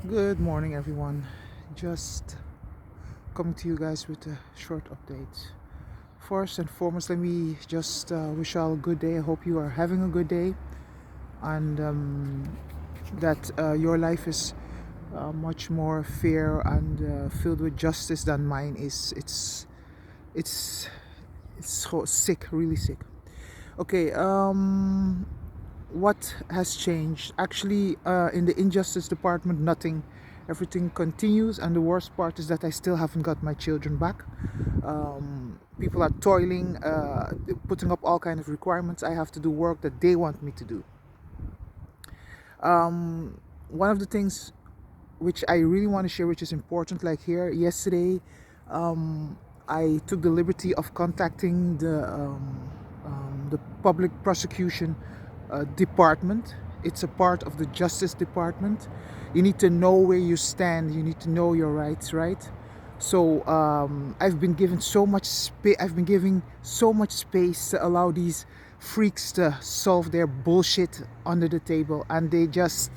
Good morning, everyone. Just coming to you guys with a short update. First and foremost, let me just wish you all a good day. I hope you are having a good day and that your life is much more fair and filled with justice than mine is. It's it's so sick, really sick. Okay, what has changed? Actually, in the Injustice Department, nothing. Everything continues, and the worst part is that I still haven't got my children back. People are toiling, putting up all kind of requirements. I have to do work that they want me to do. One of the things which I really want to share, which is important, like here yesterday, I took the liberty of contacting the public prosecution department. It's a part of the Justice Department. You need to know where you stand. You need to know your rights, right? So I've been given so much space. I've been giving so much space to allow these freaks to solve their bullshit under the table, and they just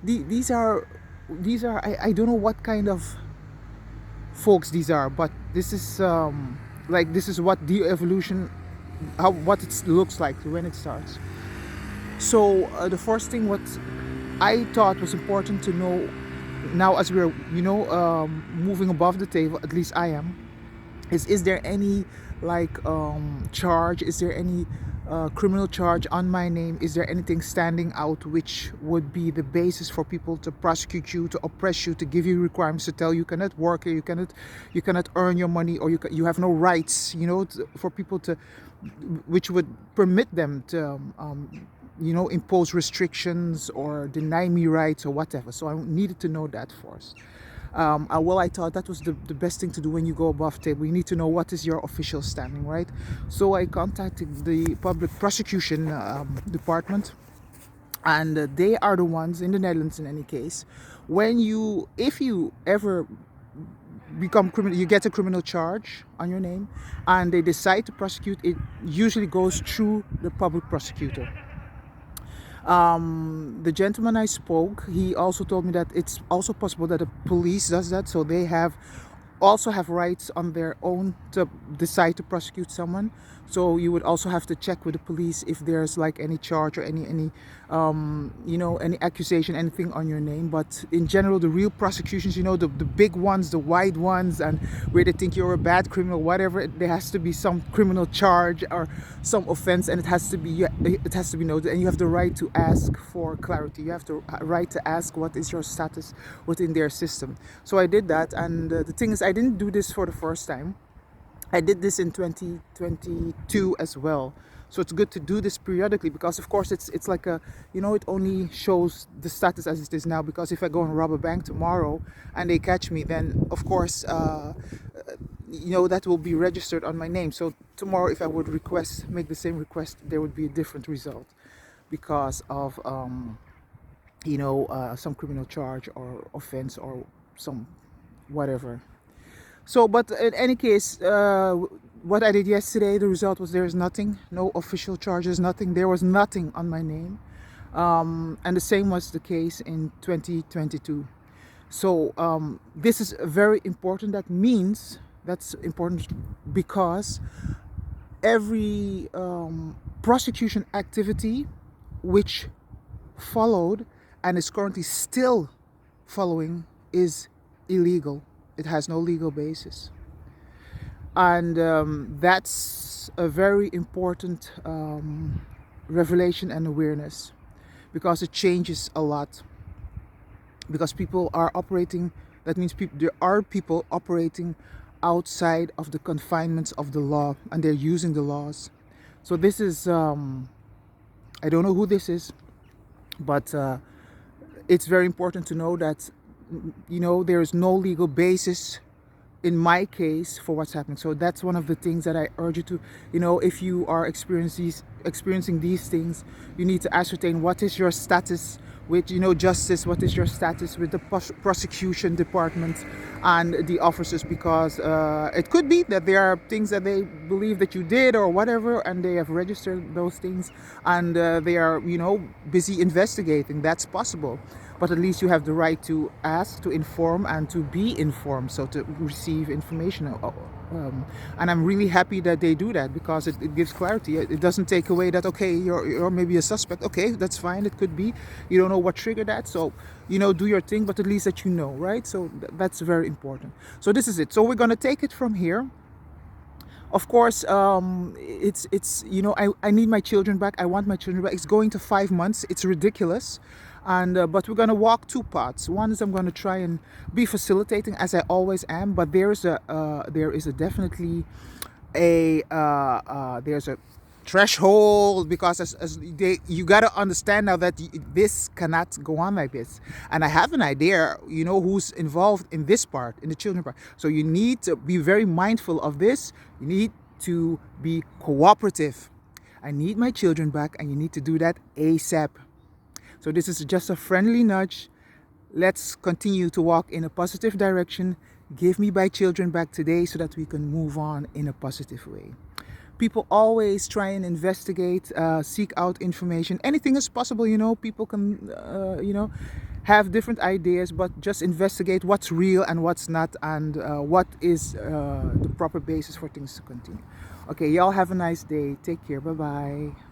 these are I don't know what kind of folks these are, but this is like this is what the evolution, how what it looks like when it starts. So the first thing what I thought was important to know now, as we're moving above the table, at least I am, is there any like charge, is there any criminal charge on my name, is there anything standing out which would be the basis for people to prosecute you, to oppress you, to give you requirements, to tell you cannot work, or you cannot earn your money, or you have no rights, for people to, which would permit them to impose restrictions or deny me rights or whatever. So I needed to know that first. Well, I thought that was the best thing to do when you go above table. You need to know what is your official standing, right? So I contacted the public prosecution department, and they are the ones in the Netherlands, in any case, if you ever become criminal, you get a criminal charge on your name, and they decide to prosecute. It usually goes through the public prosecutor. The gentleman I spoke, he also told me that it's also possible that the police does that, so they also have rights on their own to decide to prosecute someone. So you would also have to check with the police if there's like any charge or any accusation, anything on your name. But in general, the real prosecutions, the big ones, the wide ones, and where they think you're a bad criminal, whatever, there has to be some criminal charge or some offense, and it has to be noted, and you have the right to ask for clarity. You have the right to ask what is your status within their system. So I did that, and the thing is, I didn't do this for the first time. I did this in 2022 as well. So it's good to do this periodically, because of course it's like it only shows the status as it is now. Because if I go and rob a bank tomorrow and they catch me, then of course that will be registered on my name. So tomorrow, if I would make the same request, there would be a different result because of some criminal charge or offense or some whatever. So, but in any case, what I did yesterday, the result was there is nothing, no official charges, nothing. There was nothing on my name. And the same was the case in 2022. So this is very important. That's important because every prosecution activity which followed and is currently still following is illegal. It has no legal basis. And that's a very important revelation and awareness, because it changes a lot. Because people are operating, that means there are people operating outside of the confinements of the law, and they're using the laws. So this is, I don't know who this is, but it's very important to know that there is no legal basis in my case for what's happening. So that's one of the things that I urge you to, if you are experiencing these things, you need to ascertain what is your status with justice, what is your status with the prosecution department and the officers, because it could be that there are things that they believe that you did or whatever, and they have registered those things, and they are busy investigating. That's possible. but at least you have the right to ask, to inform, and to be informed, so to receive information. And I'm really happy that they do that, because it gives clarity. It doesn't take away that, okay, you're maybe a suspect. Okay, that's fine. It could be. You don't know what triggered that. So, do your thing, but at least that you know, right? So that's very important. So this is it. So we're going to take it from here. Of course, it's I need my children back. I want my children back. It's going to 5 months. It's ridiculous. And but we're going to walk two paths. One is I'm going to try and be facilitating, as I always am, but there is a definitely there's a threshold, because you got to understand now that this cannot go on like this. And I have an idea, who's involved in this part, in the children part. So you need to be very mindful of this. You need to be cooperative. I need my children back, and you need to do that ASAP. So this is just a friendly nudge. Let's continue to walk in a positive direction. Give me my children back today, so that we can move on in a positive way. People always try and investigate, seek out information. Anything is possible, People can, have different ideas, but just investigate what's real and what's not, and what is the proper basis for things to continue. Okay, y'all have a nice day. Take care. Bye bye.